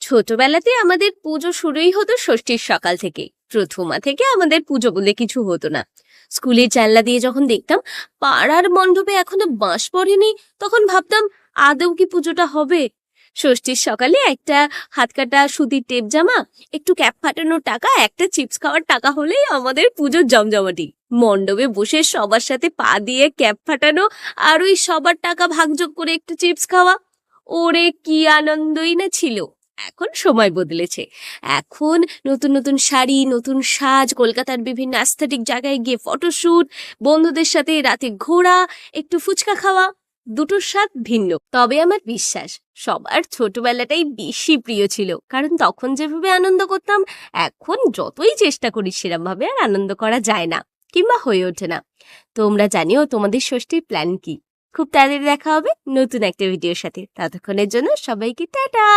ছোটবেলাতে আমাদের পুজো শুরুই হতো ষষ্ঠীর সকাল থেকে। প্রথমা থেকে আমাদের পুজো বলে কিছু হতো না। স্কুলের জানলা দিয়ে যখন দেখতাম পাড়ার মণ্ডপে এখনো বাঁশ পড়েনি, তখন ভাবতাম আদৌ কি পুজোটা হবে। ষষ্ঠীর সকালে একটা হাতকাটা সুতির টেপ জামা, একটু ক্যাপ ফাটানোর টাকা, একটা চিপস খাওয়ার টাকা হলেই আমাদের পুজোর জমজমাটি। মণ্ডপে বসে সবার সাথে পা দিয়ে ক্যাপ ফাটানো, আর ওই সবার টাকা ভাগযোগ করে একটু চিপস খাওয়া, ওরে কি আনন্দই না ছিল। এখন সময় বদলেছে। এখন নতুন নতুন শাড়ি, নতুন সাজ, কলকাতার বিভিন্ন অ্যাস্থেটিক জায়গায় গিয়ে ফটোশুট, বন্ধুদের সাথে রাতে ঘোরা, একটু ফুচকা খাওয়া, দুটোর স্বাদ ভিন্ন। তবে আমার বিশ্বাস সবার ছোটবেলাটাই বেশি প্রিয় ছিল, কারণ তখন যেভাবে আনন্দ করতাম এখন যতই চেষ্টা করি সেরকম ভাবে আর আনন্দ করা যায় না, কিংবা হয়ে ওঠে না। তোমরা জানিও তোমাদের ষষ্ঠীর প্ল্যান কি। খুব তাড়াতাড়ি দেখা হবে নতুন একটা ভিডিওর সাথে। ততক্ষণের জন্য সবাইকে টাটা।